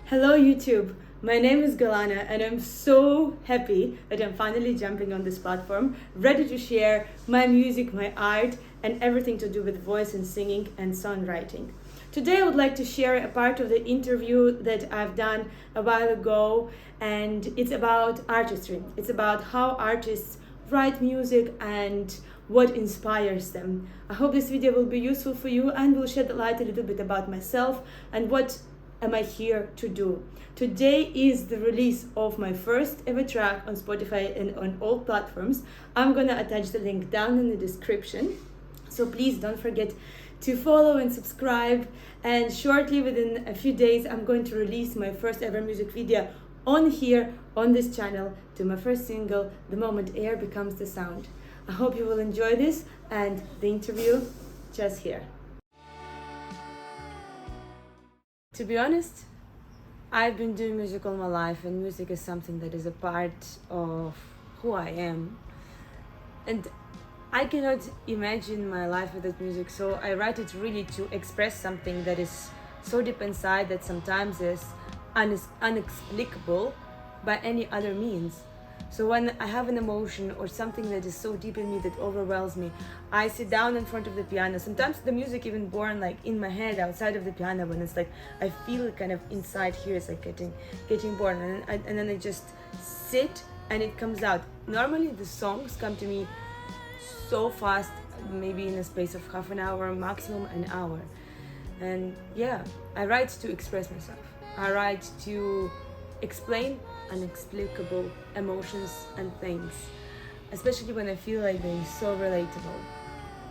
Hello YouTube, my name is Golána and I'm so happy that I'm finally jumping on this platform, ready to share my music, my art and everything to do with voice and singing and songwriting. Today I would like to share a part of the interview that I've done a while ago, and it's about artistry. It's about how artists write music and what inspires them. I hope this video will be useful for you and will shed light a little bit about myself and what am I here to do. Today is the release of my first ever track on Spotify and on all platforms. I'm gonna attach the link down in the description, so please don't forget to follow and subscribe. And shortly, within a few days, I'm going to release my first ever music video on here on this channel to my first single, The Moment Air Becomes the Sound. I hope you will enjoy this and the interview just here. To be honest, I've been doing music all my life, and music is something that is a part of who I am. And I cannot imagine my life without music, so I write it really to express something that is so deep inside that sometimes is unexplicable by any other means. So when I have an emotion or something that is so deep in me that overwhelms me, I sit down in front of the piano. Sometimes the music even born like in my head, outside of the piano, when it's like I feel it kind of inside here, it's like getting born, and then I just sit and it comes out. Normally the songs come to me so fast, maybe in a space of half an hour, maximum an hour. And yeah, I write to express myself. I write to explain inexplicable emotions and things, especially when I feel like they're so relatable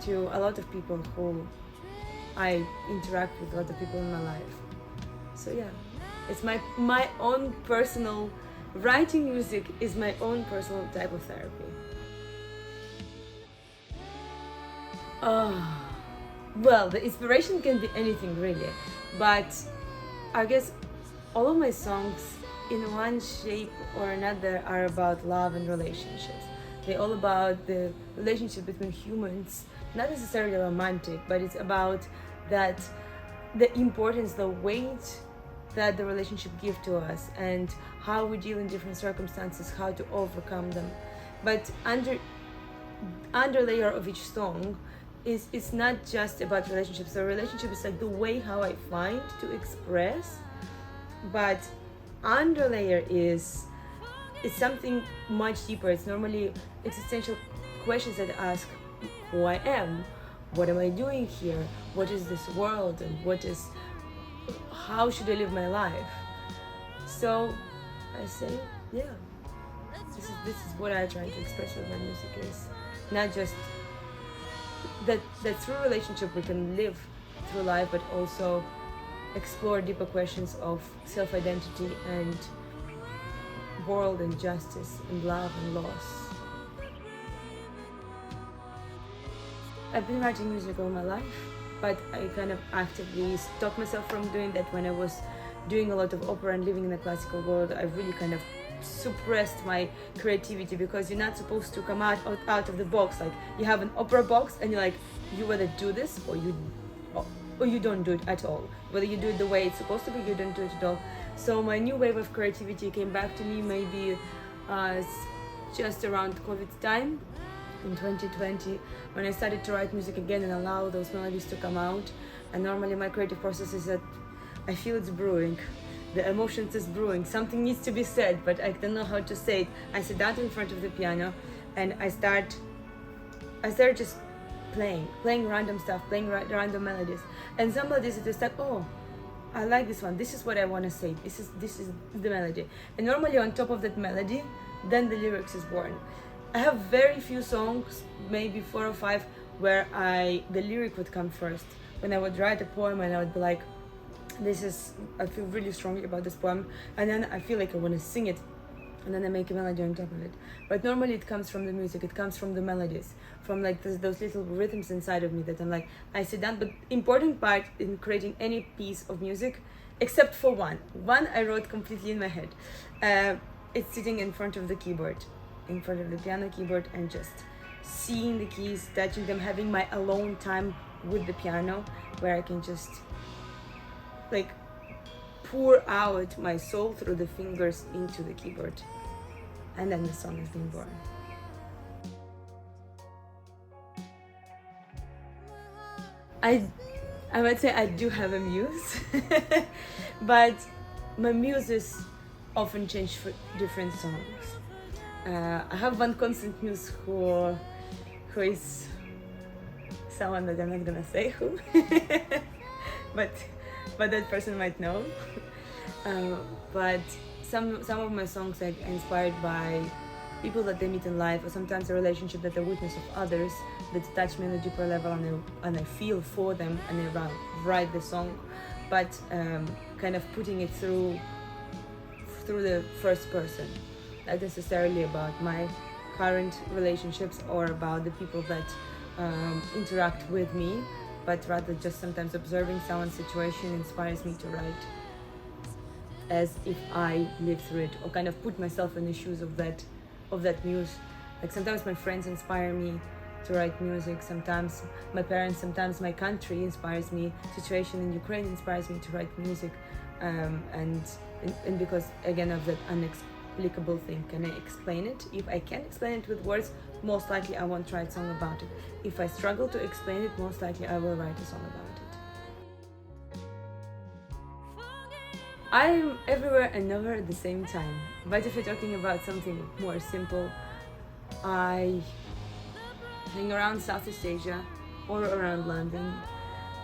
to a lot of people who I interact with, a lot of people in my life. So yeah, it's my own personal writing. Music is my own personal type of therapy. Well, the inspiration can be anything really, but I guess all of my songs in one shape or another are about love and relationships. They're all about the relationship between humans, not necessarily romantic, but it's about that the importance, the weight that the relationship gives to us and how we deal in different circumstances, how to overcome them. But under layer of each song is it's not just about relationships. So relationship is like the way how I find to express, but underlayer is something much deeper. It's normally existential questions that ask who I am, what am I doing here, what is this world, and how should I live my life. So I say, yeah, this is what I try to express with my music, is not just that through relationship we can live through life, but also explore deeper questions of self-identity and world and justice and love and loss. I've been writing music all my life, but I kind of actively stopped myself from doing that when I was doing a lot of opera and living in the classical world. I really kind of suppressed my creativity, because you're not supposed to come out of the box. Like, you have an opera box and you're like, you either do this or you don't do it at all. Whether you do it the way it's supposed to be, you don't do it at all. So my new wave of creativity came back to me maybe just around COVID time in 2020, when I started to write music again and allow those melodies to come out. And normally my creative process is that I feel it's brewing. The emotions is brewing. Something needs to be said, but I don't know how to say it. I sit down in front of the piano and I start just playing random stuff, playing random melodies, and some melodies it is like, oh, I like this one, this is what I want to say, this is the melody, and normally on top of that melody then the lyrics is born. I have very few songs, maybe 4 or 5, where the lyric would come first. When I would write a poem and I would be like, I feel really strongly about this poem, and then I feel like I want to sing it, and then I make a melody on top of it. But normally it comes from the music, it comes from the melodies, from like those little rhythms inside of me that I'm like, I sit down. But important part in creating any piece of music, except for one I wrote completely in my head. It's sitting in front of the keyboard, in front of the piano keyboard, and just seeing the keys, touching them, having my alone time with the piano, where I can just like pour out my soul through the fingers into the keyboard, and then the song has been born. I would say I do have a muse, but my muses often change for different songs. I have one constant muse who is someone that I'm not gonna say who, but that person might know. But some of my songs are inspired by people that they meet in life, or sometimes a relationship that they witness of others that touch me on a deeper level, and I feel for them, and I write the song, but kind of putting it through the first person, not necessarily about my current relationships or about the people that interact with me, but rather just sometimes observing someone's situation inspires me to write as if I lived through it, or kind of put myself in the shoes of that muse. Like sometimes my friends inspire me to write music, sometimes my parents, sometimes my country inspires me, situation in Ukraine inspires me to write music, and because again of that unexplicable thing, can I explain it? If I can explain it with words, most likely I won't write a song about it. If I struggle to explain it, most likely I will write a song about it. I'm everywhere and nowhere at the same time. But if you're talking about something more simple, I hang around Southeast Asia or around London,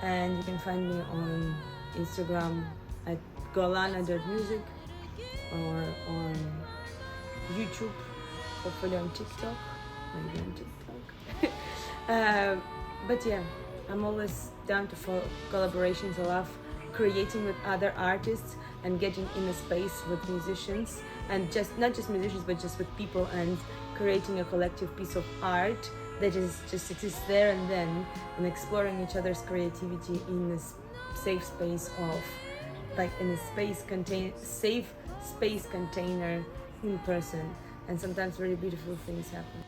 and you can find me on Instagram at Golána.music, or on YouTube, hopefully on TikTok, maybe on TikTok. But yeah, I'm always down to for collaborations. I love creating with other artists and getting in a space with musicians, and just not just musicians but just with people, and creating a collective piece of art that just exists there and then, and exploring each other's creativity in this safe space of, like in a safe space container in person, and sometimes really beautiful things happen.